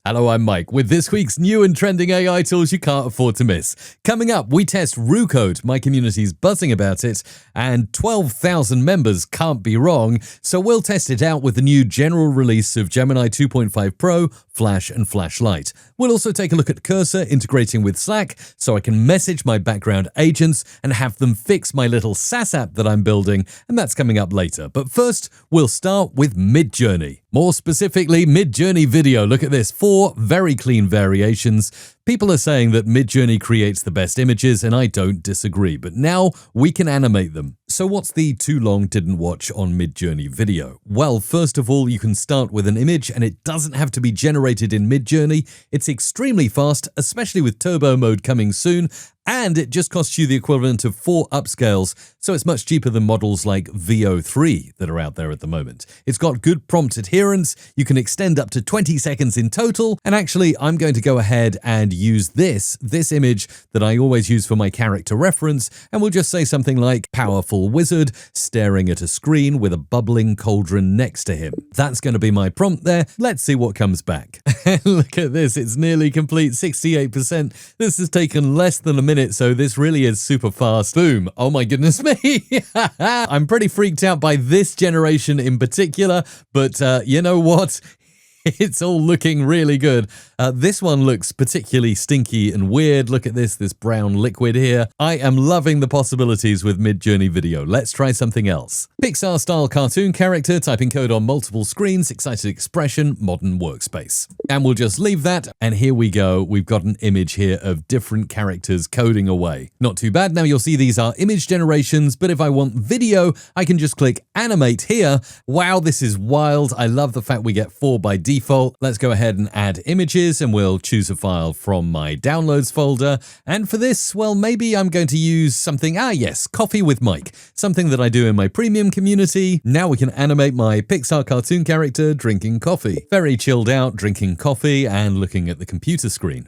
Hello, I'm Mike with this week's new and trending AI tools you can't afford to miss. Coming up, we test Roo Code. My community's buzzing about it, and 12,000 members can't be wrong, so we'll test it out with the new general release of Gemini 2.5 Pro, Flash and Flash Lite. We'll also take a look at Cursor integrating with Slack, so I can message my background agents and have them fix my little SASS app that I'm building, and that's coming up later. But first, we'll start with Midjourney. More specifically, Midjourney video. Look at this, 4 very clean variations. People are saying that Midjourney creates the best images, and I don't disagree, but now we can animate them. So what's the too long didn't watch on Midjourney video? Well, first of all, you can start with an image, and it doesn't have to be generated in Midjourney. It's extremely fast, especially with turbo mode coming soon, and it just costs you the equivalent of 4 upscales, so it's much cheaper than models like VO3 that are out there at the moment. It's got good prompt adherence, you can extend up to 20 seconds in total, and actually I'm going to go ahead and use this image that I always use for my character reference, and we'll just say something like powerful wizard staring at a screen with a bubbling cauldron next to him. That's going to be my prompt there. Let's see what comes back. Look at this, it's nearly complete, 68%. This has taken less than a minute, so this really is super fast. Boom. Oh my goodness me. I'm pretty freaked out by this generation in particular, but you know what? It's all looking really good. This one looks particularly stinky and weird. Look at this brown liquid here. I am loving the possibilities with Midjourney video. Let's try something else. Pixar-style cartoon character, typing code on multiple screens, excited expression, modern workspace. And we'll just leave that, and here we go. We've got an image here of different characters coding away. Not too bad. Now you'll see these are image generations, but if I want video, I can just click animate here. Wow, this is wild. I love the fact we get 4 by default. Let's go ahead and add images, and we'll choose a file from my downloads folder. And for this, well, maybe I'm going to use something, yes, Coffee with Mike, something that I do in my premium community. Now we can animate my Pixar cartoon character drinking coffee. Very chilled out, drinking coffee and looking at the computer screen.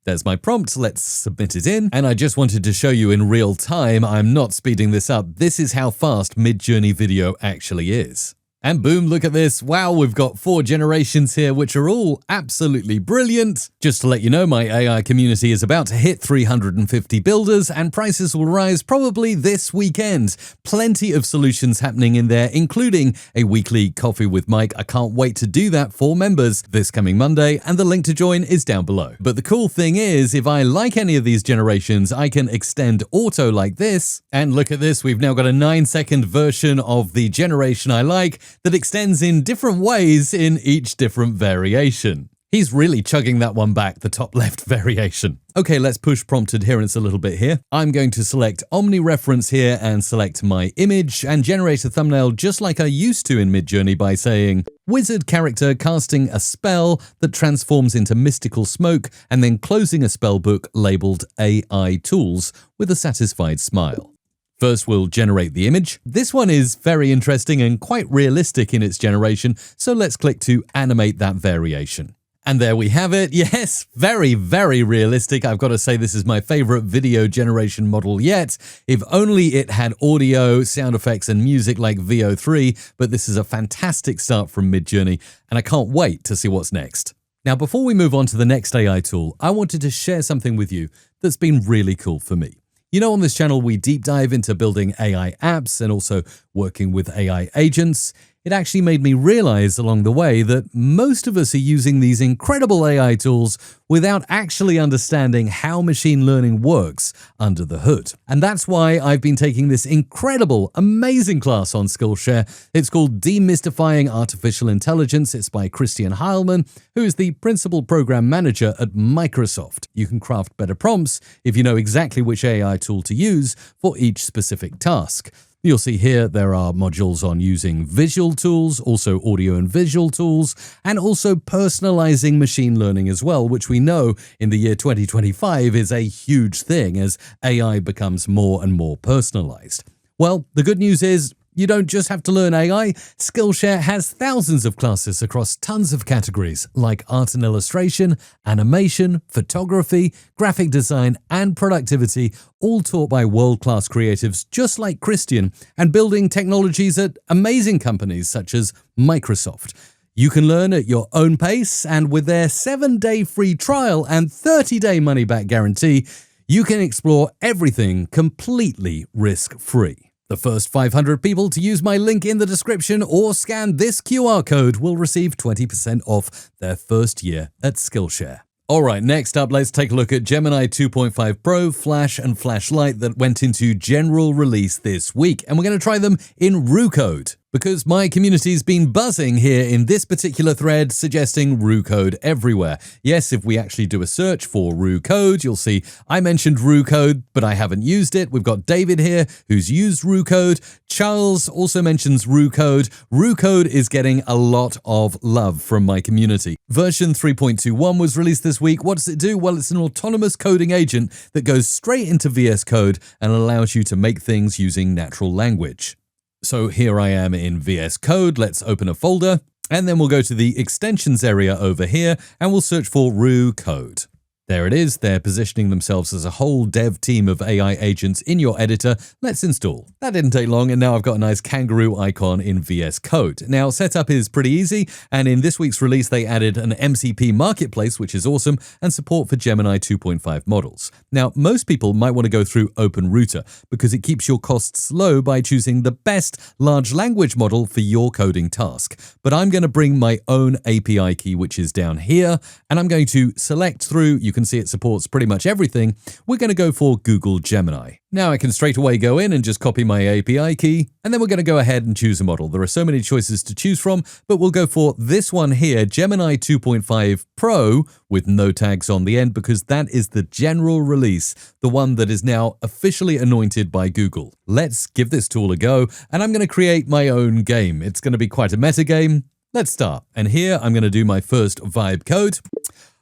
There's my prompt, let's submit it in, and I just wanted to show you in real time, I'm not speeding this up, this is how fast Midjourney video actually is. And boom, look at this. Wow, we've got 4 generations here, which are all absolutely brilliant. Just to let you know, my AI community is about to hit 350 builders, and prices will rise probably this weekend. Plenty of solutions happening in there, including a weekly Coffee with Mike. I can't wait to do that for members this coming Monday, and the link to join is down below. But the cool thing is, if I like any of these generations, I can extend auto like this. And look at this, we've now got a 9-second version of the generation I like, that extends in different ways in each different variation. He's really chugging that one back, the top left variation. Okay, let's push prompt adherence a little bit here. I'm going to select omni-reference here and select my image and generate a thumbnail just like I used to in Midjourney by saying, wizard character casting a spell that transforms into mystical smoke and then closing a spell book labeled AI Tools with a satisfied smile. First, we'll generate the image. This one is very interesting and quite realistic in its generation, so let's click to animate that variation. And there we have it. Yes, very, very realistic. I've got to say this is my favorite video generation model yet. If only it had audio, sound effects, and music like VO3, but this is a fantastic start from Midjourney, and I can't wait to see what's next. Now, before we move on to the next AI tool, I wanted to share something with you that's been really cool for me. You know, on this channel, we deep dive into building AI apps and also working with AI agents. It actually made me realize along the way that most of us are using these incredible AI tools without actually understanding how machine learning works under the hood. And that's why I've been taking this incredible, amazing class on Skillshare. It's called Demystifying Artificial Intelligence. It's by Christian Heilmann, who is the principal program manager at Microsoft. You can craft better prompts if you know exactly which AI tool to use for each specific task. You'll see here there are modules on using visual tools, also audio and visual tools, and also personalizing machine learning as well, which we know in the year 2025 is a huge thing as AI becomes more and more personalized. Well, the good news is you don't just have to learn AI. Skillshare has thousands of classes across tons of categories like art and illustration, animation, photography, graphic design, and productivity, all taught by world-class creatives just like Christian and building technologies at amazing companies such as Microsoft. You can learn at your own pace, and with their 7-day free trial and 30-day money-back guarantee, you can explore everything completely risk-free. The first 500 people to use my link in the description or scan this QR code will receive 20% off their first year at Skillshare. Alright, next up, let's take a look at Gemini 2.5 Pro, Flash and Flashlight that went into general release this week, and we're going to try them in Roo Code, because my community's been buzzing here in this particular thread suggesting Roo Code everywhere. Yes, if we actually do a search for Roo Code, you'll see I mentioned Roo Code, but I haven't used it. We've got David here who's used Roo Code. Charles also mentions Roo Code. Roo Code is getting a lot of love from my community. Version 3.21 was released this week. What does it do? Well, it's an autonomous coding agent that goes straight into VS Code and allows you to make things using natural language. So here I am in VS Code. Let's open a folder, and then we'll go to the extensions area over here, and we'll search for Roo Code. There it is. They're positioning themselves as a whole dev team of AI agents in your editor. Let's install. That didn't take long, and now I've got a nice kangaroo icon in VS Code. Now, setup is pretty easy, and in this week's release, they added an MCP marketplace, which is awesome, and support for Gemini 2.5 models. Now, most people might want to go through OpenRouter because it keeps your costs low by choosing the best large language model for your coding task. But I'm going to bring my own API key, which is down here, and I'm going to select through. You can see it supports pretty much everything. We're going to go for Google Gemini. Now I can straight away go in and just copy my API key, and then we're going to go ahead and choose a model. There are so many choices to choose from, but we'll go for this one here, Gemini 2.5 Pro, with no tags on the end, because that is the general release, the one that is now officially anointed by Google. Let's give this tool a go, and I'm going to create my own game. It's going to be quite a meta game. Let's start. And here I'm going to do my first vibe code.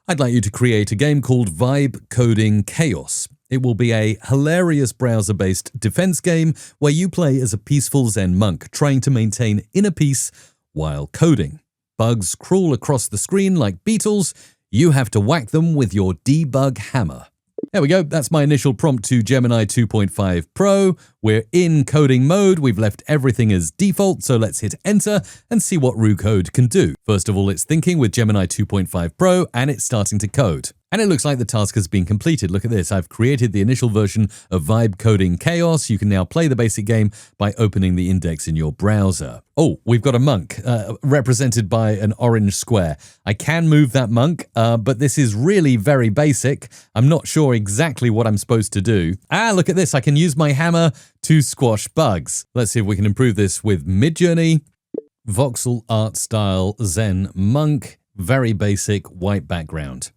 I'd like you to create a game called Vibe Coding Chaos. It will be a hilarious browser-based defense game where you play as a peaceful Zen monk trying to maintain inner peace while coding. Bugs crawl across the screen like beetles. You have to whack them with your debug hammer. There we go. That's my initial prompt to Gemini 2.5 Pro. We're in coding mode. We've left everything as default, so let's hit enter and see what Roo Code can do. First of all, it's thinking with Gemini 2.5 Pro, and it's starting to code. And it looks like the task has been completed. Look at this. I've created the initial version of Vibe Coding Chaos. You can now play the basic game by opening the index in your browser. Oh, we've got a monk represented by an orange square. I can move that monk, but this is really very basic. I'm not sure exactly what I'm supposed to do. Look at this. I can use my hammer to squash bugs. Let's see if we can improve this with Midjourney. Voxel art style Zen monk. Very basic white background.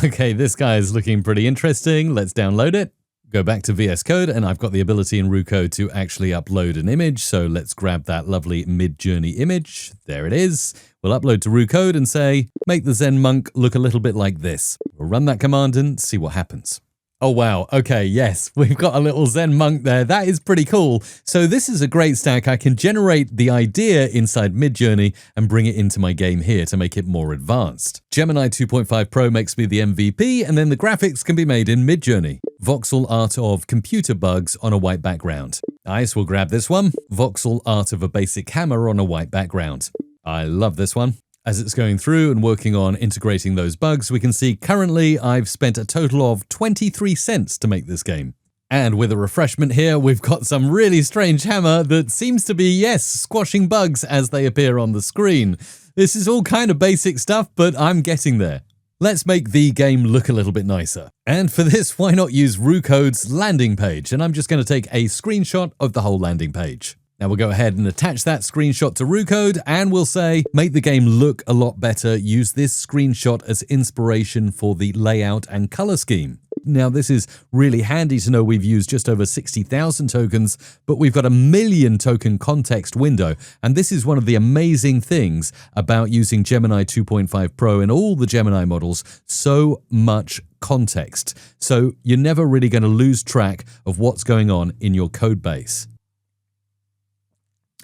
Okay, this guy is looking pretty interesting. Let's download it. Go back to VS Code, and I've got the ability in Roo Code to actually upload an image. So let's grab that lovely Midjourney image. There it is. We'll upload to Roo Code and say, make the Zen monk look a little bit like this. We'll run that command and see what happens. Oh, wow. Okay, yes, we've got a little Zen monk there. That is pretty cool. So this is a great stack. I can generate the idea inside Midjourney and bring it into my game here to make it more advanced. Gemini 2.5 Pro makes me the MVP, and then the graphics can be made in Midjourney. Voxel art of computer bugs on a white background. Nice, we'll grab this one. Voxel art of a basic hammer on a white background. I love this one. As it's going through and working on integrating those bugs, we can see currently I've spent a total of 23 cents to make this game. And with a refreshment here, we've got some really strange hammer that seems to be, yes, squashing bugs as they appear on the screen. This is all kind of basic stuff, but I'm getting there. Let's make the game look a little bit nicer. And for this, why not use Roo Code's landing page? And I'm just going to take a screenshot of the whole landing page. Now we'll go ahead and attach that screenshot to Roo Code, and we'll say, make the game look a lot better. Use this screenshot as inspiration for the layout and color scheme. Now this is really handy to know we've used just over 60,000 tokens, but we've got a 1 million token context window. And this is one of the amazing things about using Gemini 2.5 Pro and all the Gemini models, so much context. So you're never really going to lose track of what's going on in your code base.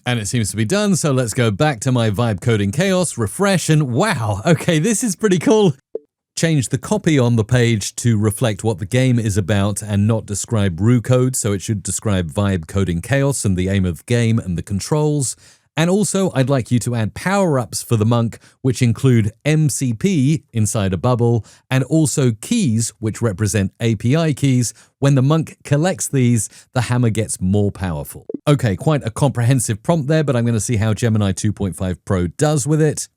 And it seems to be done, so let's go back to my Vibe Coding Chaos, refresh, and wow, okay, this is pretty cool. Change the copy on the page to reflect what the game is about and not describe Roo Code, so it should describe Vibe Coding Chaos and the aim of the game and the controls. And also, I'd like you to add power-ups for the monk, which include MCP inside a bubble, and also keys, which represent API keys. When the monk collects these, the hammer gets more powerful. Okay, quite a comprehensive prompt there, but I'm going to see how Gemini 2.5 Pro does with it.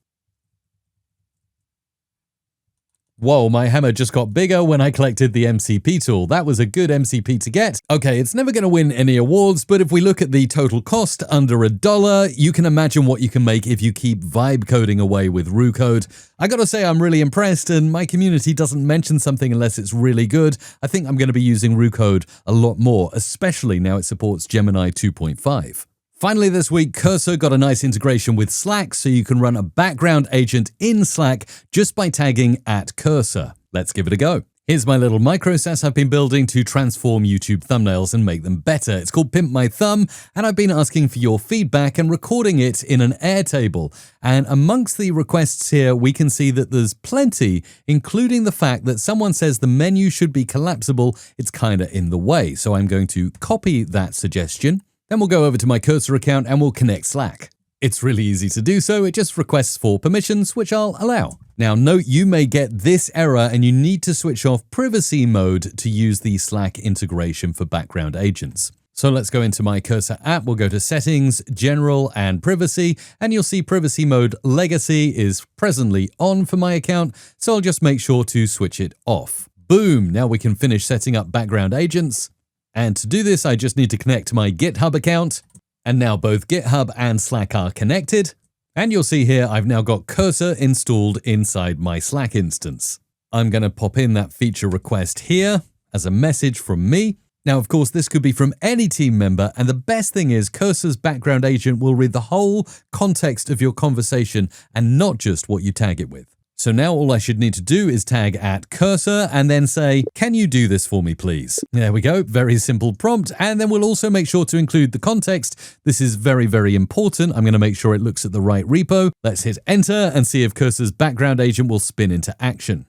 Whoa, my hammer just got bigger when I collected the MCP tool. That was a good MCP to get. Okay, it's never going to win any awards, but if we look at the total cost under $1, you can imagine what you can make if you keep vibe coding away with Roo Code. I gotta say, I'm really impressed, and my community doesn't mention something unless it's really good. I think I'm going to be using Roo Code a lot more, especially now it supports Gemini 2.5. Finally this week, Cursor got a nice integration with Slack, so you can run a background agent in Slack just by tagging @Cursor. Let's give it a go. Here's my little micro SASS I've been building to transform YouTube thumbnails and make them better. It's called Pimp My Thumb, and I've been asking for your feedback and recording it in an Airtable. And amongst the requests here, we can see that there's plenty, including the fact that someone says the menu should be collapsible. It's kinda in the way. So I'm going to copy that suggestion. Then we'll go over to my Cursor account and we'll connect Slack. It's really easy to do so, it just requests for permissions, which I'll allow. Now note you may get this error and you need to switch off privacy mode to use the Slack integration for background agents. So let's go into my Cursor app, we'll go to Settings, General, and Privacy, and you'll see Privacy Mode Legacy is presently on for my account, so I'll just make sure to switch it off. Boom! Now we can finish setting up background agents. And to do this, I just need to connect to my GitHub account. And now both GitHub and Slack are connected. And you'll see here, I've now got Cursor installed inside my Slack instance. I'm going to pop in that feature request here as a message from me. Now, of course, this could be from any team member. And the best thing is Cursor's background agent will read the whole context of your conversation and not just what you tag it with. So now all I should need to do is tag @Cursor and then say, can you do this for me, please? There we go. Very simple prompt. And then we'll also make sure to include the context. This is very, very important. I'm going to make sure it looks at the right repo. Let's hit enter and see if Cursor's background agent will spin into action.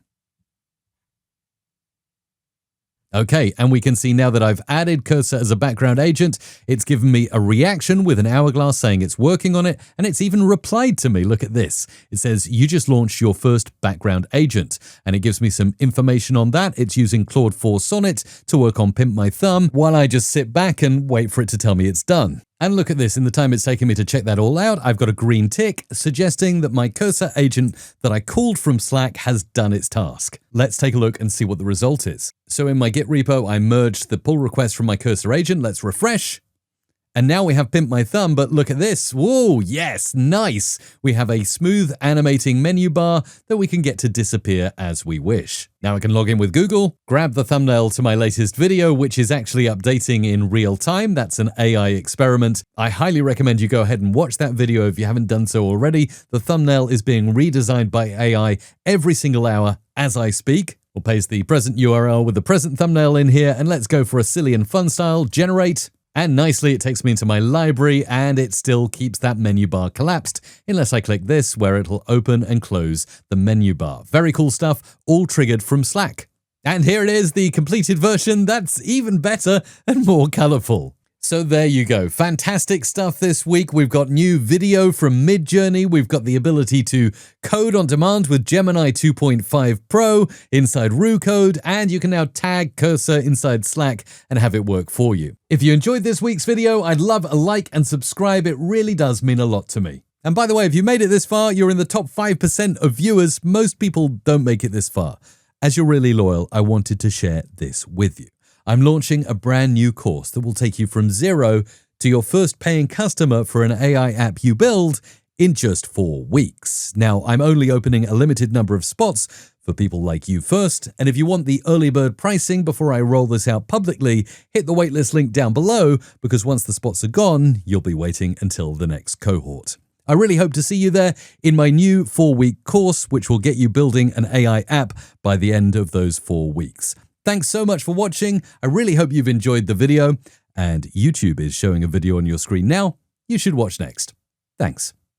Okay, and we can see now that I've added Cursor as a background agent, it's given me a reaction with an hourglass saying it's working on it, and it's even replied to me. Look at this. It says, you just launched your first background agent, and it gives me some information on that. It's using Claude 4 Sonnet to work on Pimp My Thumb, while I just sit back and wait for it to tell me it's done. And look at this, in the time it's taken me to check that all out, I've got a green tick suggesting that my Cursor agent that I called from Slack has done its task. Let's take a look and see what the result is. So in my Git repo, I merged the pull request from my Cursor agent. Let's refresh. And now we have Pimp My Thumb, but look at this. Whoa, yes, nice. We have a smooth animating menu bar that we can get to disappear as we wish. Now I can log in with Google, grab the thumbnail to my latest video, which is actually updating in real time. That's an AI experiment. I highly recommend you go ahead and watch that video if you haven't done so already. The thumbnail is being redesigned by AI every single hour as I speak. We'll paste the present URL with the present thumbnail in here, and let's go for a silly and fun style, generate. And nicely, it takes me into my library and it still keeps that menu bar collapsed unless I click this where it'll open and close the menu bar. Very cool stuff, all triggered from Slack. And here it is, the completed version that's even better and more colorful. So there you go. Fantastic stuff this week. We've got new video from Midjourney. We've got the ability to code on demand with Gemini 2.5 Pro inside Roo Code, and you can now tag Cursor inside Slack and have it work for you. If you enjoyed this week's video, I'd love a like and subscribe. It really does mean a lot to me. And by the way, if you made it this far, you're in the top 5% of viewers. Most people don't make it this far. As you're really loyal, I wanted to share this with you. I'm launching a brand new course that will take you from zero to your first paying customer for an AI app you build in just 4 weeks. Now, I'm only opening a limited number of spots for people like you first, and if you want the early bird pricing before I roll this out publicly, hit the waitlist link down below, because once the spots are gone, you'll be waiting until the next cohort. I really hope to see you there in my new 4-week course, which will get you building an AI app by the end of those 4 weeks. Thanks so much for watching. I really hope you've enjoyed the video, and YouTube is showing a video on your screen now you should watch next. Thanks.